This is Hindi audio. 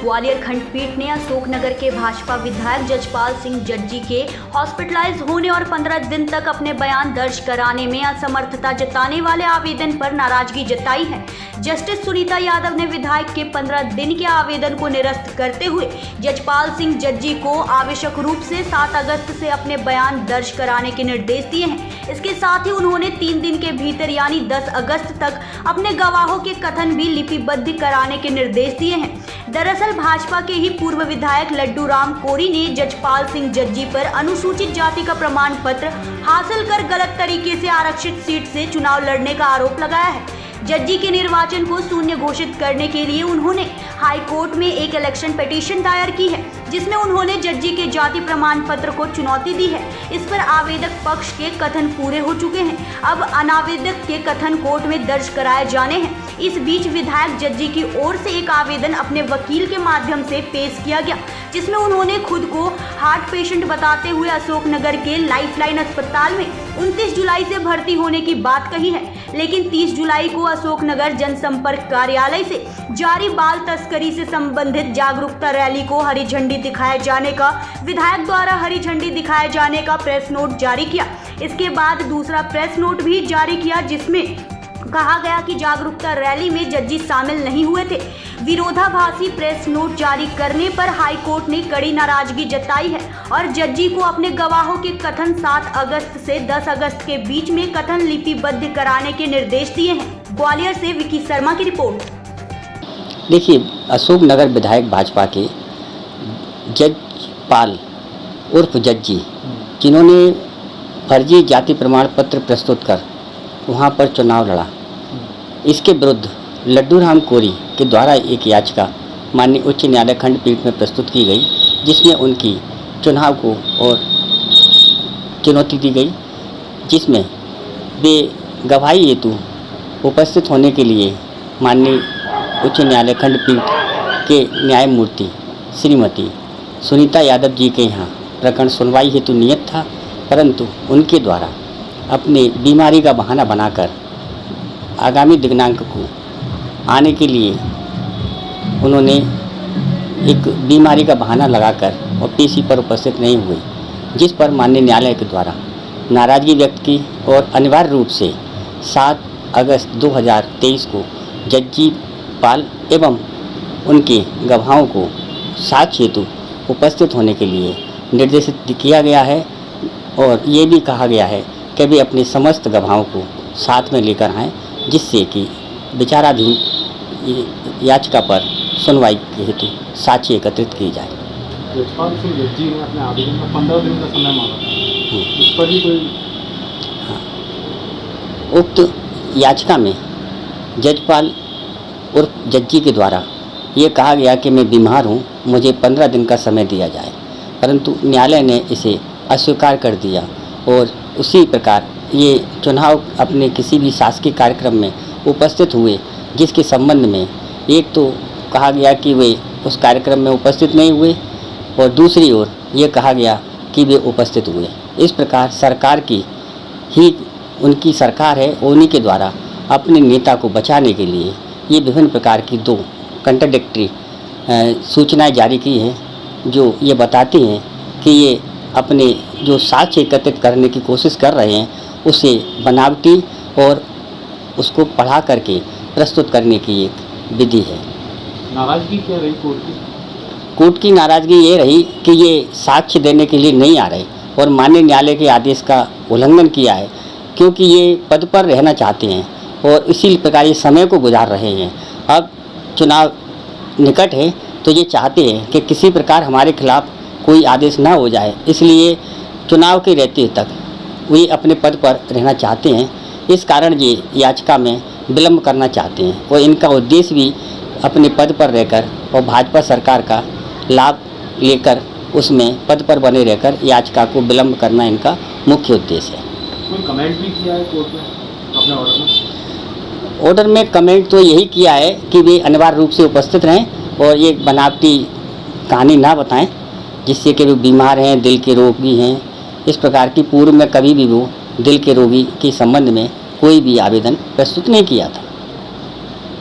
ग्वालियर खंडपीठ ने अशोकनगर के भाजपा विधायक जजपाल सिंह जज्जी के हॉस्पिटलाइज होने और 15 दिन तक अपने बयान दर्ज कराने में असमर्थता जताने वाले आवेदन पर नाराजगी जताई है। जस्टिस सुनीता यादव ने विधायक के 15 दिन के आवेदन को निरस्त करते हुए जजपाल सिंह जज्जी को आवश्यक रूप से 7 अगस्त से अपने बयान दर्ज कराने के निर्देश दिए हैं। इसके साथ ही उन्होंने 3 दिन के भीतर यानी 10 अगस्त तक अपने गवाहों के कथन भी लिपिबद्ध कराने के निर्देश दिए हैं। दरअसल भाजपा के ही पूर्व विधायक लड्डू राम कोरी ने जजपाल सिंह जज्जी पर अनुसूचित जाति का प्रमाण पत्र हासिल कर गलत तरीके से आरक्षित सीट से चुनाव लड़ने का आरोप लगाया है। जज्जी के निर्वाचन को शून्य घोषित करने के लिए उन्होंने हाई कोर्ट में एक इलेक्शन पिटीशन दायर की है, जिसमें उन्होंने जज्जी के जाति प्रमाण पत्र को चुनौती दी है। इस पर आवेदक पक्ष के कथन पूरे हो चुके हैं, अब अनावेदक के कथन कोर्ट में दर्ज कराए जाने हैं। इस बीच विधायक जज्जी की ओर से एक आवेदन अपने वकील के माध्यम से पेश किया गया, जिसमें उन्होंने खुद को हार्ट पेशेंट बताते हुए अशोकनगर के लाइफलाइन अस्पताल में 29 जुलाई से भर्ती होने की बात कही है, लेकिन 30 जुलाई को अशोकनगर जनसंपर्क कार्यालय से जारी बाल तस्करी से संबंधित जागरूकता रैली को हरी झंडी दिखाए जाने का विधायक द्वारा हरी झंडी दिखाए जाने का प्रेस नोट जारी किया। इसके बाद दूसरा प्रेस नोट भी जारी किया, जिसमें कहा गया कि जागरूकता रैली में जज्जी शामिल नहीं हुए थे। विरोधाभासी प्रेस नोट जारी करने पर हाई कोर्ट ने कड़ी नाराजगी जताई है और जज्जी को अपने गवाहों के कथन 7 अगस्त से 10 अगस्त के बीच में कथन लिपिबद्ध कराने के निर्देश दिए हैं। ग्वालियर से विकी शर्मा की रिपोर्ट। देखिए, अशोकनगर विधायक भाजपा के जजपाल उर्फ जज्जी, जिन्होंने फर्जी जाति प्रमाण पत्र प्रस्तुत कर वहां पर चुनाव लड़ा, इसके विरुद्ध लड्डू राम कोरी के द्वारा एक याचिका माननीय उच्च न्यायालय खंडपीठ में प्रस्तुत की गई, जिसमें उनकी चुनाव को और चुनौती दी गई, जिसमें वे गवाही हेतु उपस्थित होने के लिए माननीय उच्च न्यायालय खंडपीठ के न्यायमूर्ति श्रीमती सुनीता यादव जी के यहाँ प्रकरण सुनवाई हेतु नियत था, परंतु उनके द्वारा अपने बीमारी का बहाना बनाकर आगामी दिनांक को आने के लिए उन्होंने एक बीमारी का बहाना लगाकर और पेशी पर उपस्थित नहीं हुए, जिस पर माननीय न्यायालय के द्वारा नाराज़गी व्यक्त की और अनिवार्य रूप से 7 अगस्त 2023 को जज्जी पाल एवं उनके गवाहों को साक्ष्य हेतु उपस्थित होने के लिए निर्देशित किया गया है और ये भी कहा गया है कि वे अपने समस्त गवाहों को साथ में लेकर आएँ, जिससे कि विचाराधीन याचिका पर सुनवाई के हेतु साक्ष्य एकत्रित की जाए। जजपाल सिंह जज्जी ने अपने आवेदन में 15 दिन का समय मांगा, इस पर भी कोई? हाँ, उक्त याचिका में जजपाल उर्फ जज्जी के द्वारा ये कहा गया कि मैं बीमार हूँ, मुझे 15 दिन का समय दिया जाए, परंतु न्यायालय ने इसे अस्वीकार कर दिया और उसी प्रकार ये चुनाव अपने किसी भी शासकीय कार्यक्रम में उपस्थित हुए, जिसके संबंध में एक तो कहा गया कि वे उस कार्यक्रम में उपस्थित नहीं हुए और दूसरी ओर ये कहा गया कि वे उपस्थित हुए। इस प्रकार सरकार की ही उनकी सरकार है, उन्हीं के द्वारा अपने नेता को बचाने के लिए ये विभिन्न प्रकार की 2 कंट्राडिक्टरी सूचनाएं जारी की हैं, जो ये बताती हैं कि ये अपने जो साक्ष्य एकत्रित करने की कोशिश कर रहे हैं उसे बनावटी और उसको पढ़ा करके प्रस्तुत करने की एक विधि है। नाराजगी क्या रही कोर्ट की? कोर्ट की नाराजगी ये रही कि ये साक्ष्य देने के लिए नहीं आ रहे और माननीय न्यायालय के आदेश का उल्लंघन किया है, क्योंकि ये पद पर रहना चाहते हैं और इसी प्रकार ये समय को गुजार रहे हैं। अब चुनाव निकट है तो ये चाहते हैं कि किसी प्रकार हमारे खिलाफ कोई आदेश ना हो जाए, इसलिए चुनाव के रहते तक वे अपने पद पर रहना चाहते हैं। इस कारण ये याचिका में विलंब करना चाहते हैं और इनका उद्देश्य भी अपने पद पर रहकर और भाजपा सरकार का लाभ लेकर उसमें पद पर बने रहकर याचिका को विलंब करना इनका मुख्य उद्देश्य है। कोई कमेंट भी किया है कोर्ट में अपने ऑर्डर में? ऑर्डर में कमेंट तो यही किया है कि वे अनिवार्य रूप से उपस्थित रहें और ये बनावटी कहानी ना बताएं, जिससे कि वो बीमार हैं, दिल के रोगी हैं। इस प्रकार की पूर्व में कभी भी वो दिल के रोगी के संबंध में कोई भी आवेदन प्रस्तुत नहीं किया था।